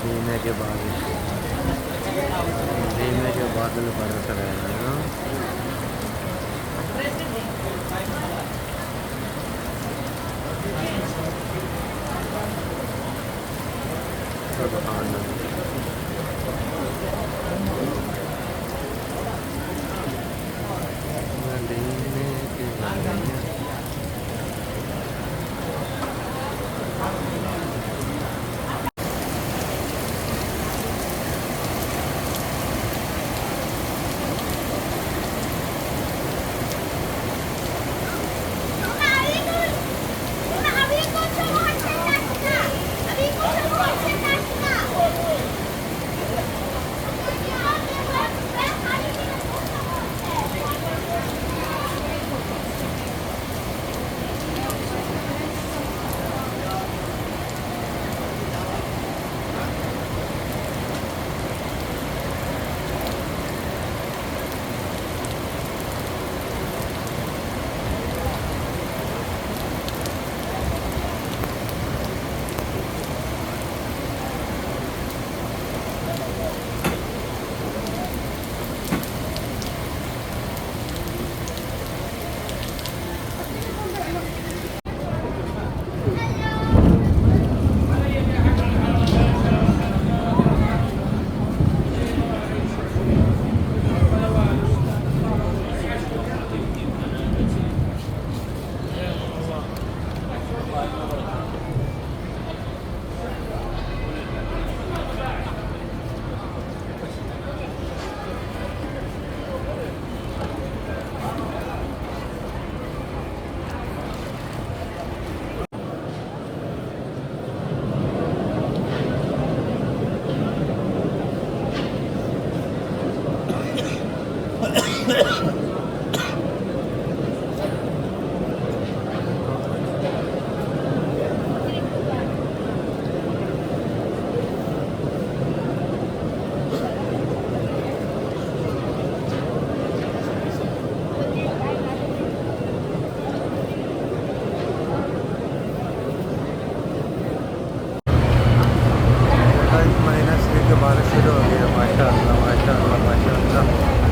धीमे के बादल, धीमे के बादल बरस रहे हैं। सुभान अल्लाह। धीमे के बादल बारिश शुरू हो गई है। माशाअल्लाह माशाअल्लाह माशाअल्लाह माशाअल्लाह।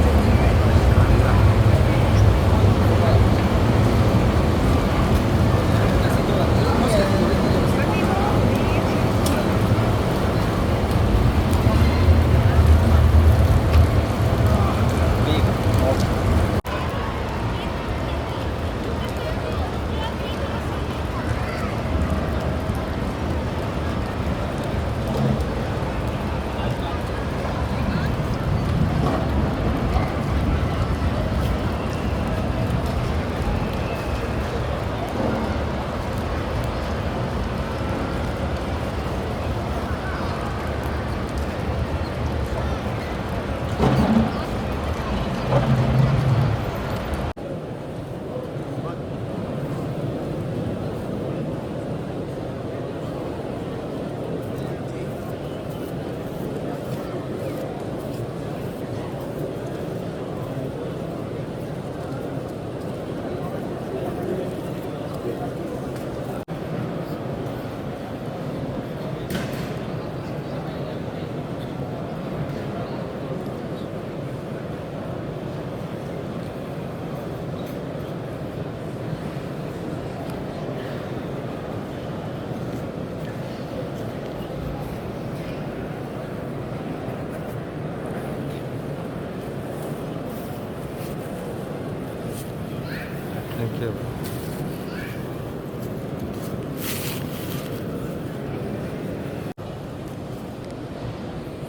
Thank you.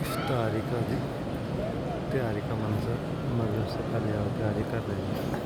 इफ्तारी का तैयारी का मंजर, मगरिब से पहले आओ तैयारी कर रहे हैं।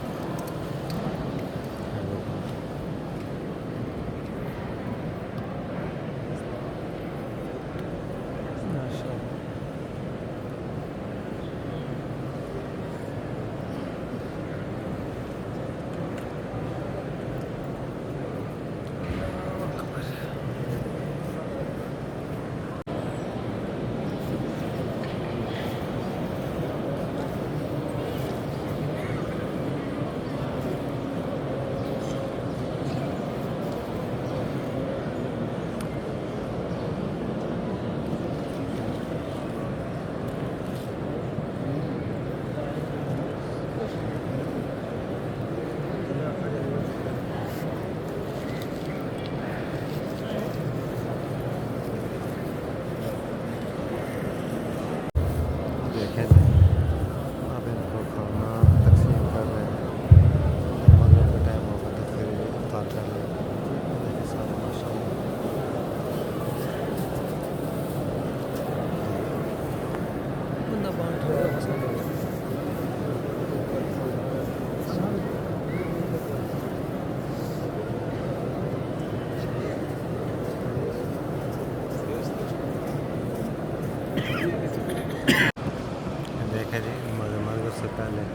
वाले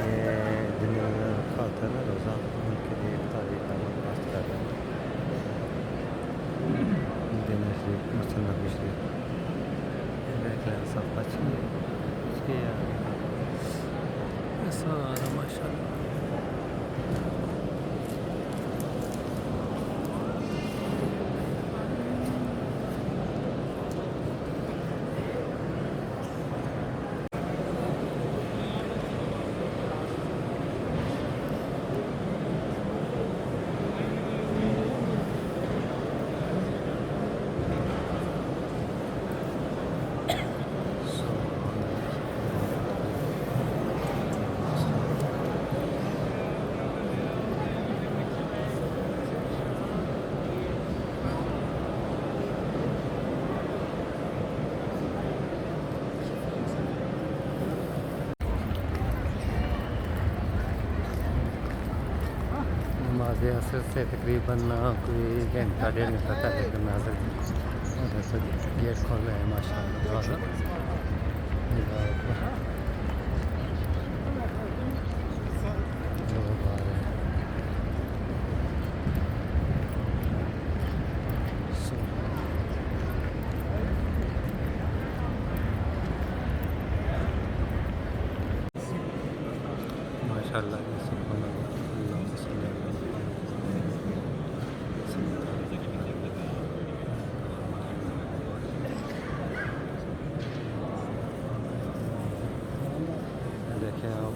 ये जिन्होंने रखा होता है ना रोज़ा, उनके लिए इफ्तारी का बंदोबस्त कर रहे हैं। दिन शरीफ मसलन नबी शरीफ देख रहे हैं सब कुछ किया सारा माशाल्लाह। नमाज असर से तकरीबन कोई घंटा 1.5 घंटा पहले नमाज उधर से गेट खोल रहे हैं माशाल्लाह। लोग आ रहे हैं। माशाल्लाह देखें आप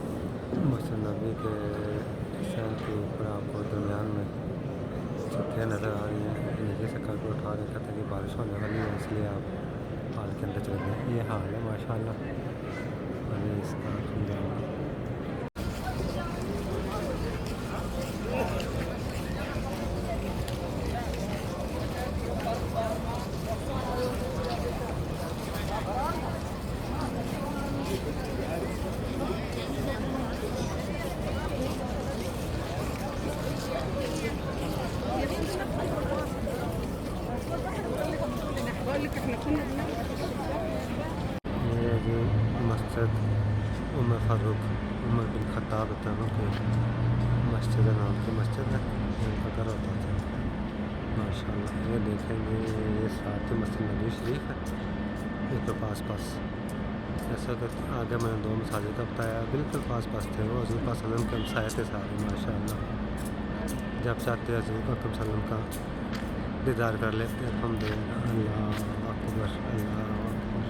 मस्जिद नबी के शहर के ऊपर आपको दरमियान में छुट्टियाँ नज़र आ रही हैं। नीचे से कल को उठा रहे कहते हैं कि बारिश होने वाली है, इसलिए आप हाल के अंदर चले गए। ये हाल है माशाल्लाह। और ये इसका ये जो मस्जिद उमर फ़ारूक उमर बिन ख़त्ताब तनों के मस्जिद नाम की मस्जिद है, इनका घर होता था माशाल्लाह। ये देखेंगे ये साथ ही मस्जिद नबी शरीफ है, एक पास जैसा कि आगे मैंने 2 मसाजिद का बताया, बिल्कुल पास थे वो हज़ूर पाक सल्लम के हमसाये थे सारे माशाल्लाह। जब चाहते हज़ूर पाक सल्लम का दीदार कर लेते हैं। अल्हम्दुलिल्लाह, अल्लाह अकबर, अल्लाह अकबर।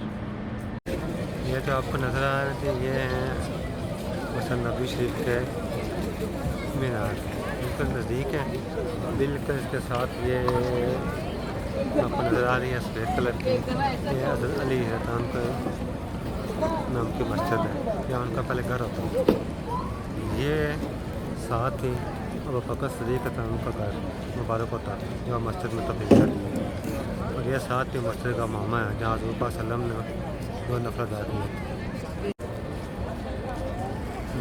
ये जो आपको नज़र आ रहे थे ये हैं मस्जिद नबी शरीफ के मीनार, बिल्कुल नज़दीक है। बिल्कुल इसके साथ ये आपको नज़र आ रही है सफ़ेद कलर की, ये हज़रत अली रहमान का नाम की मस्जिद है, या उनका पहले घर होता है। ये साथ ही अबू बकर सिद्दीक़ का उनका घर मुबारक होता है जो मस्जिद में तब्दील कर दी। और ये साथ ही मस्जिद का मामा है जहाँ हज़ूर पाक सल्लम ने 2 नफल अदा किए थे।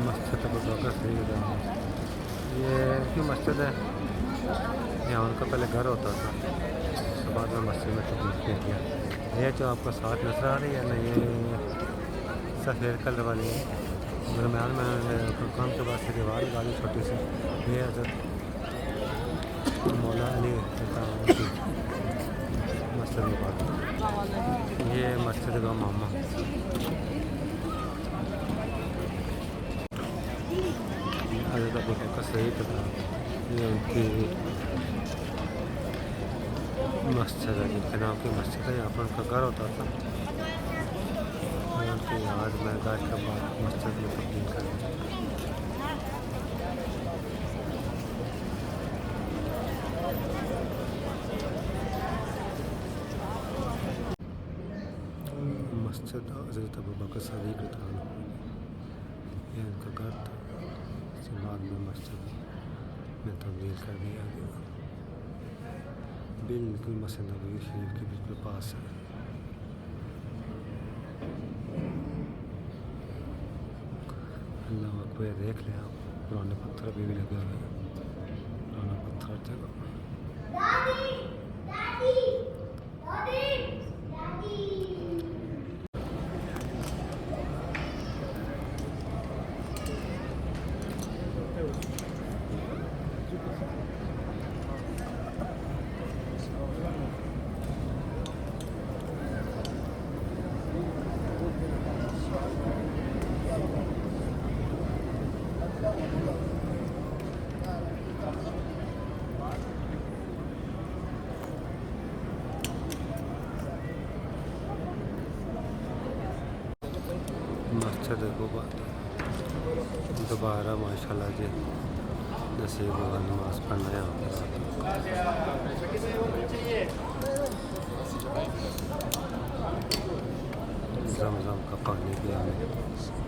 मस्जिद अबू बकर सिद्दीक़ ये की मस्जिद है, यहाँ उनका पहले घर होता था, उसके बाद में मस्जिद में तब्दील किया गया। ये जो आपको साथ नजर आ रही है ना, ये सफ़ेद कलर वाली है, दरम्यान में काम के बाद से दीवार लगा दी छोटी सी। ये हज़रत मौला अली मस्जिद मुबारक, ये मस्जिद का मामा। हज़रत अबू बकर सिद्दीक़ था, ये उनकी मस्जिद है, जिनके नाम की मस्जिद है, यहाँ पर उनका घर होता था। उनकी याद में घर के बाद मस्जिद में तब्दील कर दी। मस्जिद हज़रत अबू बकर सिद्दीक़ था, ये उनका घर था, इसके बाद में मस्जिद में तब्दील कर दिया गया। बिल्कुल मस्जिद नबी शरीफ के बिल्कुल पास है। अल्लाह अकबर, देख लें आप, पुराने पत्थर अभी भी लगे हुए हैं, पुराना पत्थर जगह। अच्छा देखो बात दोबारा माशाल्लाह जी नसीब होगा नमाज पढ़ना यहाँ पर जमजम का पानी भी हमें